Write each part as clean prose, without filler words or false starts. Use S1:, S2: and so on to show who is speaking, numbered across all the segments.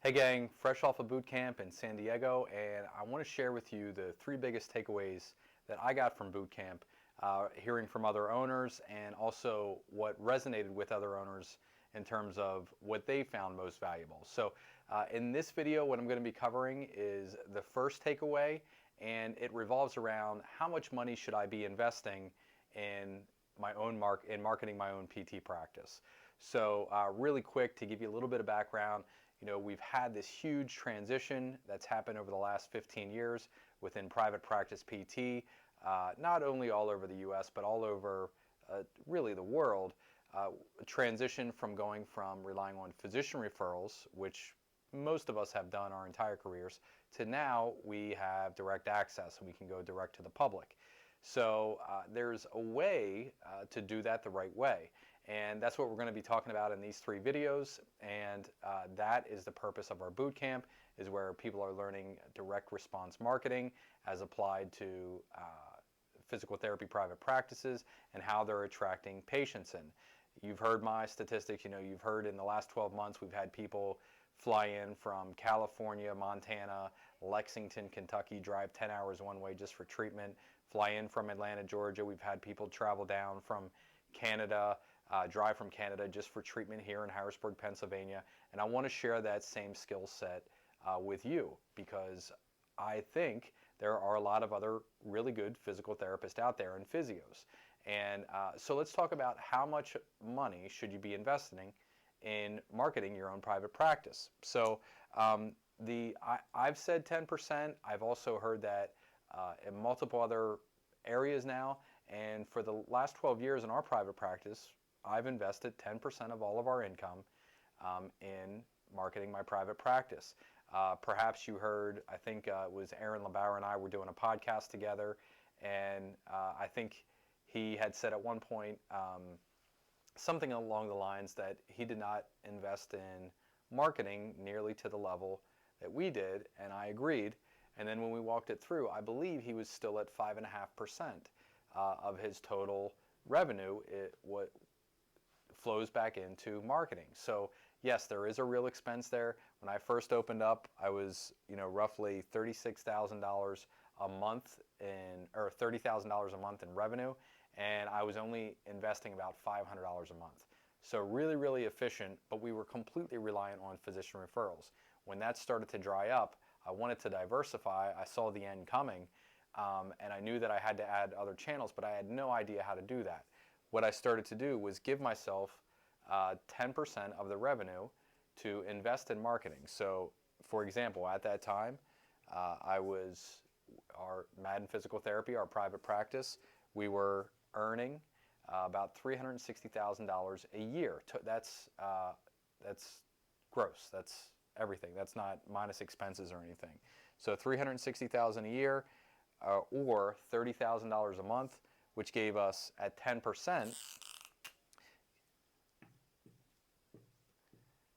S1: Hey gang, fresh off of boot camp in San Diego, and I want to share with you the three biggest takeaways that I got from boot camp, hearing from other owners, and also what resonated with other owners in terms of what they found most valuable. So in this video, what I'm going to be covering is the first takeaway, and it revolves around how much money should I be investing in marketing my own PT practice. So really quick, to give you a little bit of background, we've had this huge transition that's happened over the last 15 years within private practice PT, not only all over the US, but all over really the world. Transition from going from relying on physician referrals, which most of us have done our entire careers, to now we have direct access and we can go direct to the public. So there's a way to do that the right way. And that's what we're going to be talking about in these three videos. And that is the purpose of our boot camp, is where people are learning direct response marketing as applied to physical therapy private practices and how they're attracting patients in. You've heard my statistics. You've heard in the last 12 months we've had people fly in from California, Montana, Lexington, Kentucky, drive 10 hours one way just for treatment, fly in from Atlanta, Georgia. We've had people travel down from Canada, drive from Canada just for treatment here in Harrisburg, Pennsylvania. And I want to share that same skill set with you, because I think there are a lot of other really good physical therapists out there and physios. And so let's talk about how much money should you be investing in marketing your own private practice. So I've said 10%. I've also heard that in multiple other areas now. And for the last 12 years in our private practice, I've invested 10% of all of our income in marketing my private practice. Perhaps you heard, I think it was Aaron LeBauer and I were doing a podcast together, and I think he had said at one point something along the lines that he did not invest in marketing nearly to the level that we did, and I agreed. And then when we walked it through, I believe he was still at 5.5% of his total revenue. What flows back into marketing. So yes, there is a real expense there. When I first opened up, I was roughly $36,000 a month or $30,000 a month in revenue, and I was only investing about $500 a month. So really, really efficient, but we were completely reliant on physician referrals. When that started to dry up, I wanted to diversify. I saw the end coming, and I knew that I had to add other channels, but I had no idea how to do that. What I started to do was give myself 10% of the revenue to invest in marketing. So, for example, at that time, our Madden Physical Therapy, our private practice, we were earning about $360,000 a year. That's gross. That's everything. That's not minus expenses or anything. So $360,000 a year, or $30,000 a month, which gave us at 10%,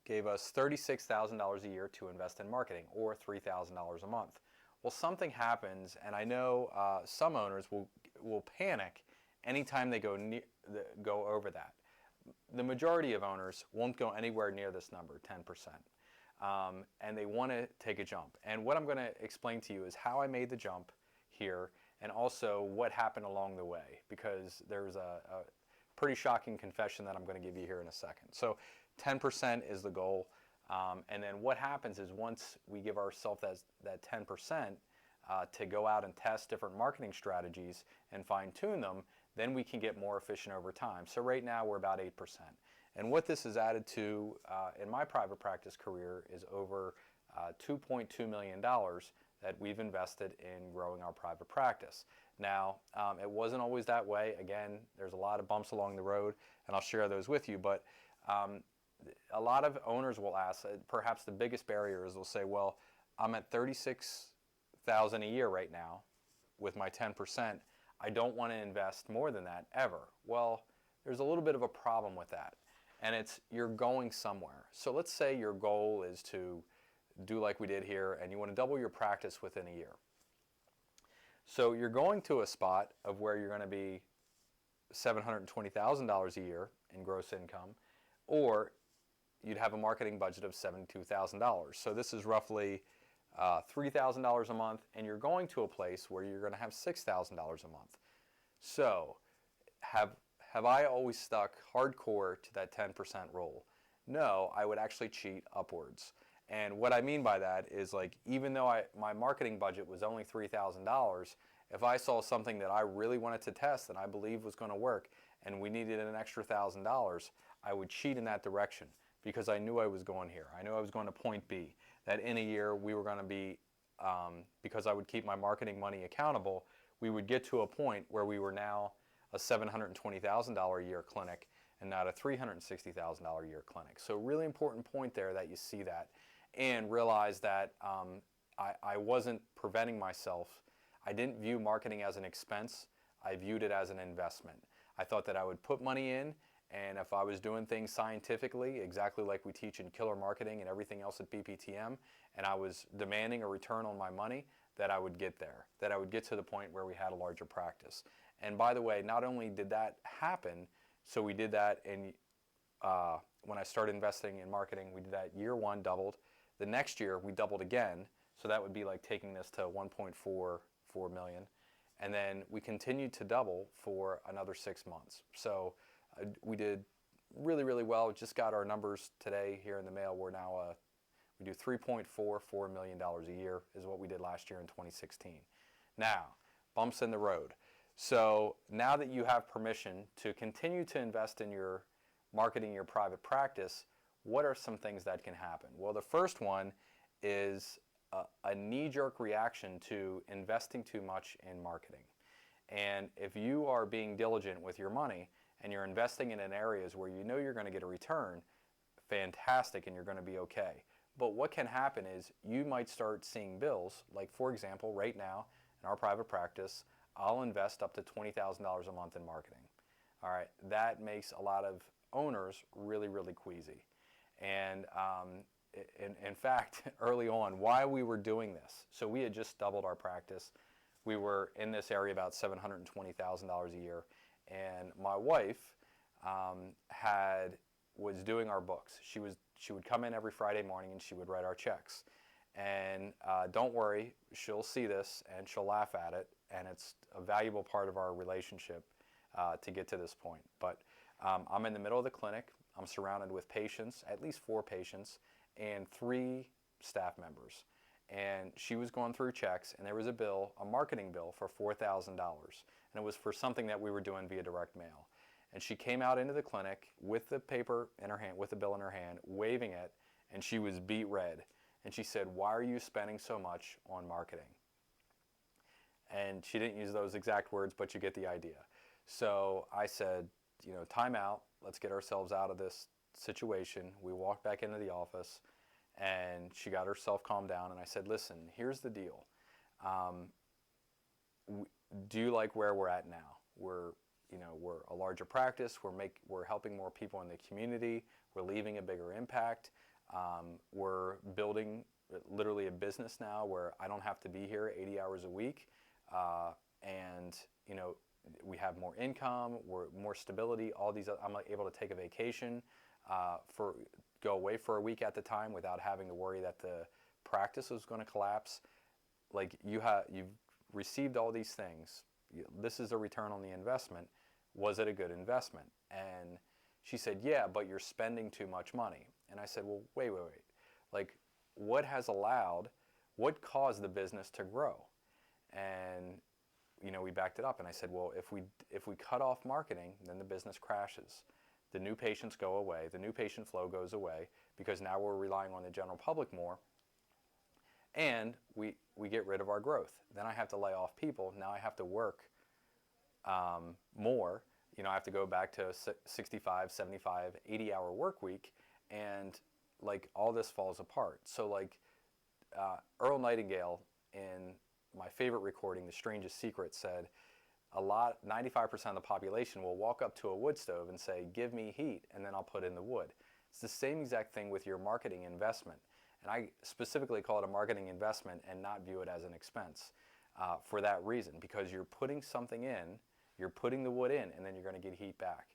S1: gave us $36,000 a year to invest in marketing, or $3,000 a month. Well, something happens, and I know some owners will panic anytime they go over that. The majority of owners won't go anywhere near this number, 10%, and they want to take a jump. And what I'm going to explain to you is how I made the jump here, and also what happened along the way, because there's a pretty shocking confession that I'm going to give you here in a second. So 10% is the goal, and then what happens is once we give ourselves that 10% to go out and test different marketing strategies and fine-tune them, then we can get more efficient over time. So right now we're about 8%. And what this has added to in my private practice career is over $2.2 million that we've invested in growing our private practice. Now, it wasn't always that way. Again, there's a lot of bumps along the road, and I'll share those with you. But a lot of owners will ask, perhaps the biggest barrier is they'll say, well, I'm at $36,000 a year right now with my 10%. I don't want to invest more than that ever. Well, there's a little bit of a problem with that, and it's you're going somewhere. So let's say your goal is to do like we did here, and you want to double your practice within a year. So you're going to a spot of where you're going to be $720,000 a year in gross income, or you'd have a marketing budget of $72,000. So this is roughly $3,000 a month, and you're going to a place where you're going to have $6,000 a month. So have I always stuck hardcore to that 10% rule? No, I would actually cheat upwards. And what I mean by that is, like, even though my marketing budget was only $3,000, if I saw something that I really wanted to test that I believed was going to work and we needed an extra $1,000, I would cheat in that direction because I knew I was going here. I knew I was going to point B, that in a year we were going to be, because I would keep my marketing money accountable, we would get to a point where we were now a $720,000 a year clinic and not a $360,000 a year clinic. So really important point there that you see that and realize that I wasn't preventing myself. I didn't view marketing as an expense. I viewed it as an investment. I thought that I would put money in, and if I was doing things scientifically, exactly like we teach in killer marketing and everything else at BPTM, and I was demanding a return on my money, that I would get there, that I would get to the point where we had a larger practice. And by the way, not only did that happen, so we did that in, when I started investing in marketing, we did that year one, doubled. The next year, we doubled again, so that would be like taking this to 1.44 million. And then we continued to double for another 6 months. So we did really, really well. Just got our numbers today here in the mail. We're now, we do $3.44 million a year is what we did last year in 2016. Now, bumps in the road. So now that you have permission to continue to invest in your marketing, your private practice, what are some things that can happen? Well, the first one is a knee-jerk reaction to investing too much in marketing. And if you are being diligent with your money and you're investing in areas where you know you're going to get a return, fantastic, and you're going to be okay. But what can happen is you might start seeing bills, like for example, right now in our private practice, I'll invest up to $20,000 a month in marketing. All right, that makes a lot of owners really, really queasy. And in fact, early on, why we were doing this, so we had just doubled our practice. We were in this area about $720,000 a year, and my wife was doing our books. She would come in every Friday morning and she would write our checks. And don't worry, she'll see this and she'll laugh at it, and it's a valuable part of our relationship to get to this point. But I'm in the middle of the clinic. I'm surrounded with patients, at least 4 patients, and 3 staff members. And she was going through checks, and there was a bill, a marketing bill for $4,000. And it was for something that we were doing via direct mail. And she came out into the clinic with the paper in her hand, with the bill in her hand, waving it, and she was beet red. And she said, "Why are you spending so much on marketing?" And she didn't use those exact words, but you get the idea. So I said, time out, let's get ourselves out of this situation. We walked back into the office, and she got herself calmed down, and I said, "Listen, here's the deal. Do you like where we're at now? We're a larger practice. We're helping more people in the community. We're leaving a bigger impact. We're building literally a business now where I don't have to be here 80 hours a week, and we have more income, more stability. All these, I'm able to take a vacation, go away for a week at the time without having to worry that the practice was going to collapse. Like you've received all these things. This is a return on the investment. Was it a good investment?" And she said, "Yeah, but you're spending too much money." And I said, "Well, wait. Like, what caused the business to grow?" And we backed it up, and I said, "Well, if we cut off marketing, then the business crashes. The new patients go away. The new patient flow goes away because now we're relying on the general public more, and we get rid of our growth. Then I have to lay off people. Now I have to work more. I have to go back to 65, 75, 80-hour work week, and like all this falls apart." So like Earl Nightingale in my favorite recording, The Strangest Secret, said 95% of the population will walk up to a wood stove and say, "Give me heat, and then I'll put in the wood." It's the same exact thing with your marketing investment. And I specifically call it a marketing investment and not view it as an expense for that reason, because you're putting something in, you're putting the wood in, and then you're going to get heat back.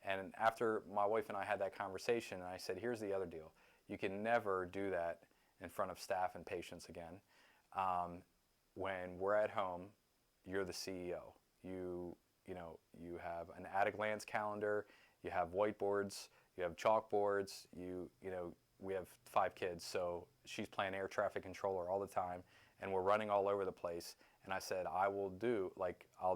S1: And after my wife and I had that conversation, I said, here's the other deal. You can never do that in front of staff and patients again. When we're at home, you're the CEO. You have an at-a-glance calendar, you have whiteboards, you have chalkboards, we have 5 kids, so she's playing air traffic controller all the time, and we're running all over the place. And I said, I'll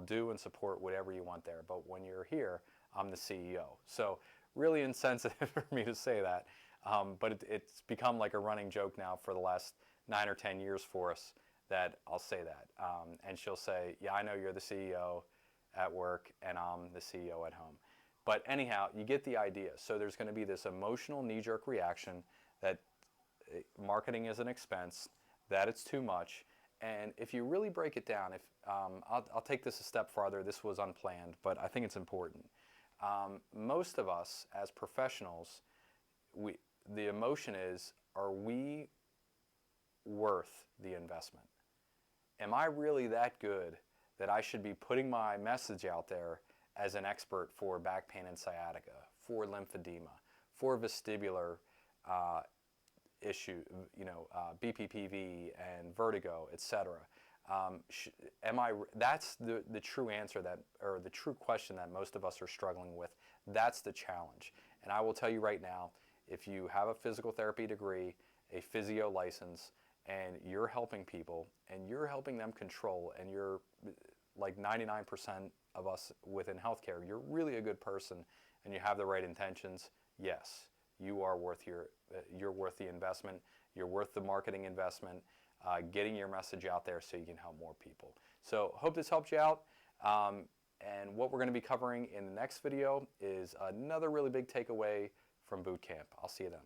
S1: do and support whatever you want there, but when you're here, I'm the CEO. So really insensitive for me to say that, but it's become like a running joke now for the last 9 or 10 years for us that I'll say that. And she'll say, yeah, I know you're the CEO at work and I'm the CEO at home. But anyhow, you get the idea. So there's going to be this emotional knee-jerk reaction that marketing is an expense, that it's too much. And if you really break it down, I'll take this a step farther. This was unplanned, but I think it's important. Most of us as professionals, the emotion is, are we worth the investment? Am I really that good that I should be putting my message out there as an expert for back pain and sciatica, for lymphedema, for vestibular issue, BPPV and vertigo, etc. That's the true answer or the true question that most of us are struggling with. That's the challenge. And I will tell you right now, if you have a physical therapy degree, a physio license, and you're helping people and you're helping them control, and you're like 99% of us within healthcare, you're really a good person and you have the right intentions, yes, you are worth you're worth the investment, you're worth the marketing investment, getting your message out there so you can help more people. So hope this helped you out. And what we're going to be covering in the next video is another really big takeaway from boot camp. I'll see you then.